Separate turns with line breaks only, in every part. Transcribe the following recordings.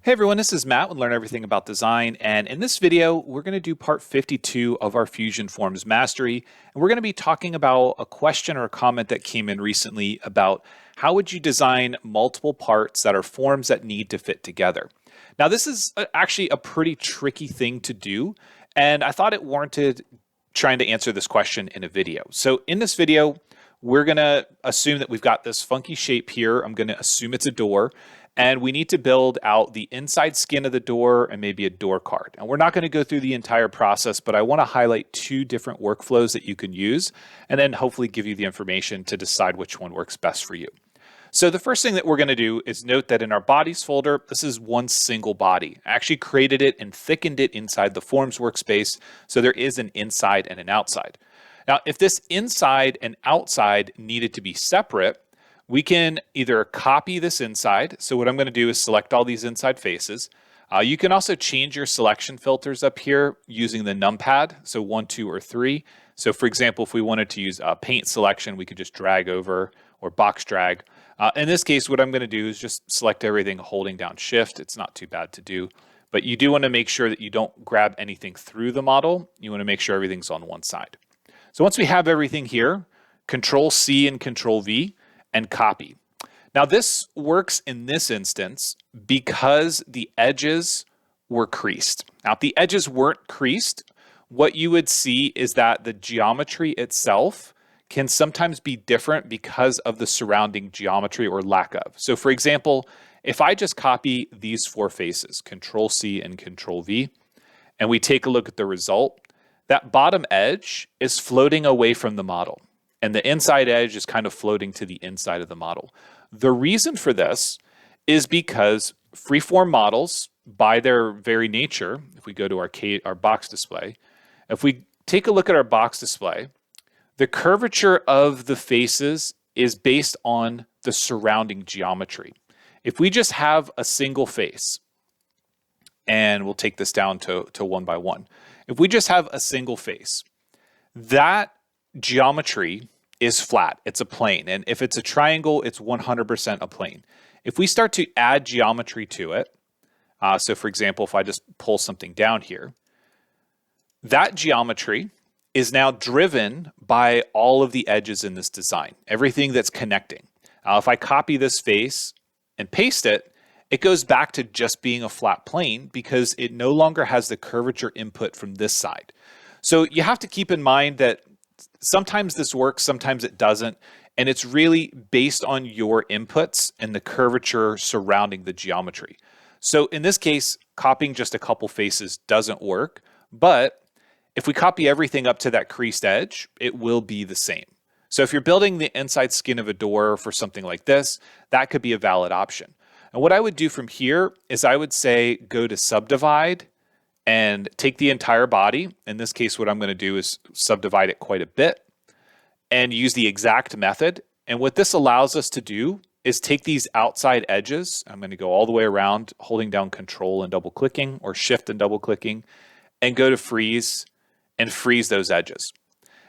Hey everyone, this is Matt with Learn Everything About Design, and in this video, we're going to do part 52 of our Fusion Forms Mastery, and we're going to be talking about a question or a comment that came in recently about how would you design multiple parts that are forms that need to fit together. Now, this is actually a pretty tricky thing to do, and I thought it warranted trying to answer this question in a video. So in this video, we're going to assume that we've got this funky shape here. I'm going to assume it's a door. And we need to build out the inside skin of the door and maybe a door card. And we're not going to go through the entire process, but I want to highlight two different workflows that you can use and then hopefully give you the information to decide which one works best for you. So the first thing that we're going to do is note that in our bodies folder, this is one single body. I actually created it and thickened it inside the forms workspace. So there is an inside and an outside. Now, if this inside and outside needed to be separate, we can either copy this inside. So what I'm going to do is select all these inside faces. You can also change your selection filters up here using the numpad. So 1, 2, or 3. So for example, if we wanted to use a paint selection, we could just drag over or box drag. In this case, what I'm going to do is just select everything holding down Shift. It's not too bad to do. But you do want to make sure that you don't grab anything through the model. You want to make sure everything's on one side. So once we have everything here, Control C and Control V, and copy. Now this works in this instance because the edges were creased. Now if the edges weren't creased, what you would see is that the geometry itself can sometimes be different because of the surrounding geometry or lack of. So for example, if I just copy these four faces, Control C and Control V, and we take a look at the result, that bottom edge is floating away from the model. And the inside edge is kind of floating to the inside of the model. The reason for this is because freeform models, by their very nature, if we go to our box display, if we take a look at our box display, the curvature of the faces is based on the surrounding geometry. If we just have a single face, and we'll take this down to 1 by 1. If we just have a single face, that geometry is flat. It's a plane. And if it's a triangle, it's 100% a plane. If we start to add geometry to it, so for example, if I just pull something down here, that geometry is now driven by all of the edges in this design, everything that's connecting. If I copy this face and paste it, it goes back to just being a flat plane because it no longer has the curvature input from this side. So you have to keep in mind that sometimes this works, sometimes it doesn't, and it's really based on your inputs and the curvature surrounding the geometry. So in this case, copying just a couple faces doesn't work, but if we copy everything up to that creased edge, it will be the same. So if you're building the inside skin of a door for something like this, that could be a valid option. And what I would do from here is I would say go to subdivide and take the entire body. In this case, what I'm going to do is subdivide it quite a bit and use the exact method. And what this allows us to do is take these outside edges. I'm going to go all the way around, holding down Control and double clicking, or Shift and double clicking, and go to freeze and freeze those edges.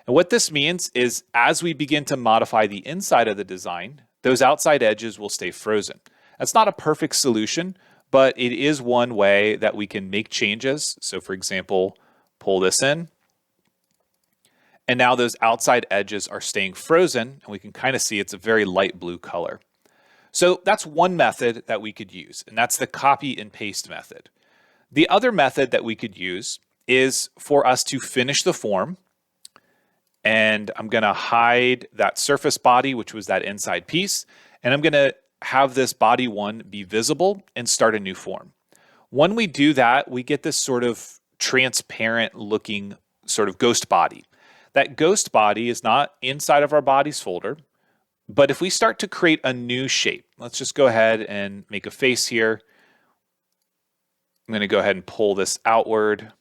And what this means is as we begin to modify the inside of the design, those outside edges will stay frozen. That's not a perfect solution, but it is one way that we can make changes. So for example, pull this in. And now those outside edges are staying frozen, and we can kind of see it's a very light blue color. So that's one method that we could use, and that's the copy and paste method. The other method that we could use is for us to finish the form. And I'm going to hide that surface body, which was that inside piece. And I'm going to have this body one be visible and start a new form. When we do that, we get this sort of transparent looking sort of ghost body. That ghost body is not inside of our bodies folder, but if we start to create a new shape, let's just go ahead and make a face here. I'm going to go ahead and pull this outward.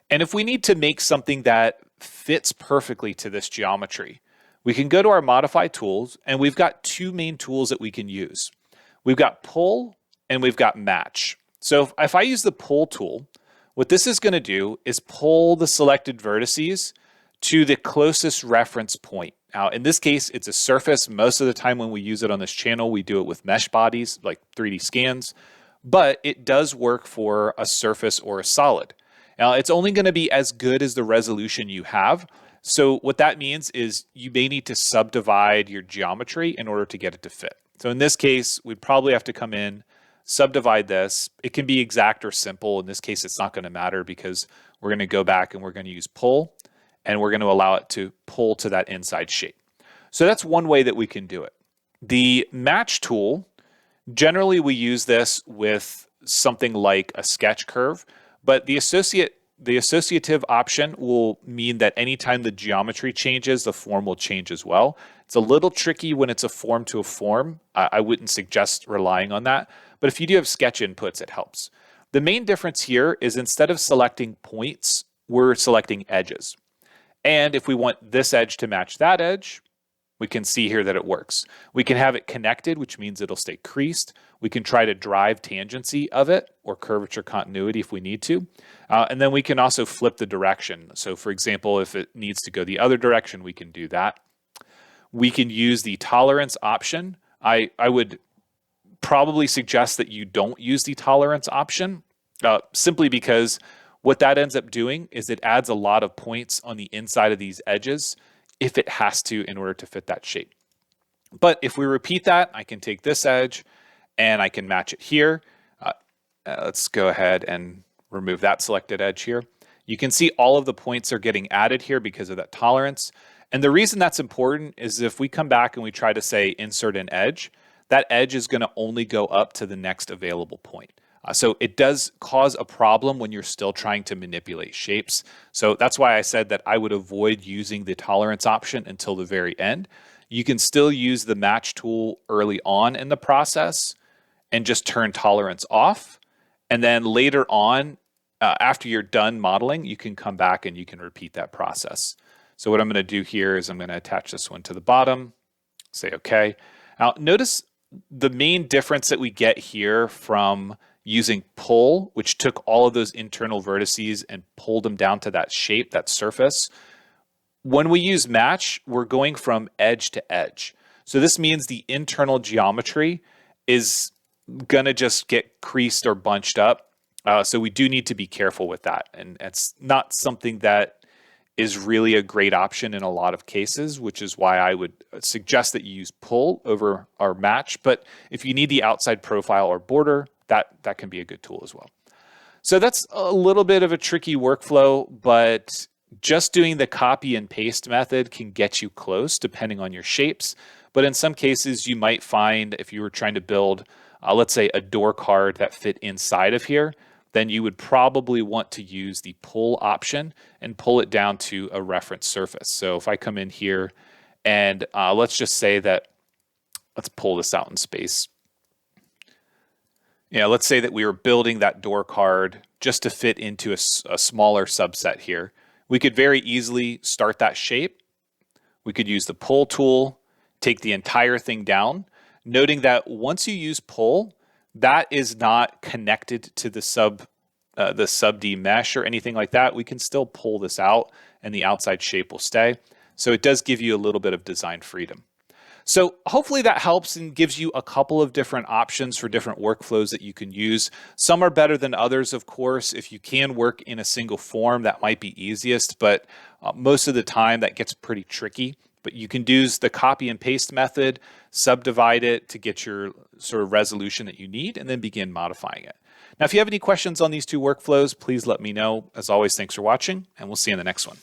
And if we need to make something that fits perfectly to this geometry, we can go to our modify tools, and we've got two main tools that we can use. We've got pull and we've got match. So if I use the pull tool, what this is going to do is pull the selected vertices to the closest reference point Now, in this case, it's a surface. Most of the time when we use it on this channel, we do it with mesh bodies, like 3D scans, but it does work for a surface or a solid. Now, it's only going to be as good as the resolution you have. So what that means is you may need to subdivide your geometry in order to get it to fit. So in this case, we'd probably have to come in, subdivide this. It can be exact or simple. In this case, it's not going to matter because we're going to go back and we're going to use pull, and we're going to allow it to pull to that inside shape. So that's one way that we can do it. The match tool, generally we use this with something like a sketch curve, but the associative option will mean that anytime the geometry changes, the form will change as well. It's a little tricky when it's a form to a form. I wouldn't suggest relying on that, but if you do have sketch inputs, it helps. The main difference here is instead of selecting points, we're selecting edges. And if we want this edge to match that edge, we can see here that it works. We can have it connected, which means it'll stay creased. We can try to drive tangency of it or curvature continuity if we need to. And then we can also flip the direction. So for example, if it needs to go the other direction, we can do that. We can use the tolerance option. I would probably suggest that you don't use the tolerance option simply because what that ends up doing is it adds a lot of points on the inside of these edges if it has to in order to fit that shape. But if we repeat that, I can take this edge and I can match it here. Let's go ahead and remove that selected edge here. You can see all of the points are getting added here because of that tolerance. And the reason that's important is if we come back and we try to say insert an edge, that edge is going to only go up to the next available point. So it does cause a problem when you're still trying to manipulate shapes. So that's why I said that I would avoid using the tolerance option until the very end. You can still use the match tool early on in the process and just turn tolerance off. And then later on, after you're done modeling, you can come back and you can repeat that process. So what I'm going to do here is I'm going to attach this one to the bottom, say OK. Now notice the main difference that we get here from using pull, which took all of those internal vertices and pulled them down to that shape, that surface. When we use match, we're going from edge to edge. So this means the internal geometry is going to just get creased or bunched up. So we do need to be careful with that. And it's not something that is really a great option in a lot of cases, which is why I would suggest that you use pull over our match. But if you need the outside profile or border, that can be a good tool as well. So that's a little bit of a tricky workflow, but just doing the copy and paste method can get you close depending on your shapes. But in some cases, you might find if you were trying to build, let's say, a door card that fit inside of here, then you would probably want to use the pull option and pull it down to a reference surface. So if I come in here and let's just say that, let's pull this out in space. Yeah, let's say that we were building that door card just to fit into a smaller subset here. We could very easily start that shape. We could use the pull tool, take the entire thing down, noting that once you use pull, that is not connected to the sub-D mesh or anything like that. We can still pull this out and the outside shape will stay. So it does give you a little bit of design freedom. So hopefully that helps and gives you a couple of different options for different workflows that you can use. Some are better than others, of course. If you can work in a single form, that might be easiest, but most of the time that gets pretty tricky. But you can use the copy and paste method, subdivide it to get your sort of resolution that you need, and then begin modifying it. Now, if you have any questions on these two workflows, please let me know. As always, thanks for watching, and we'll see you in the next one.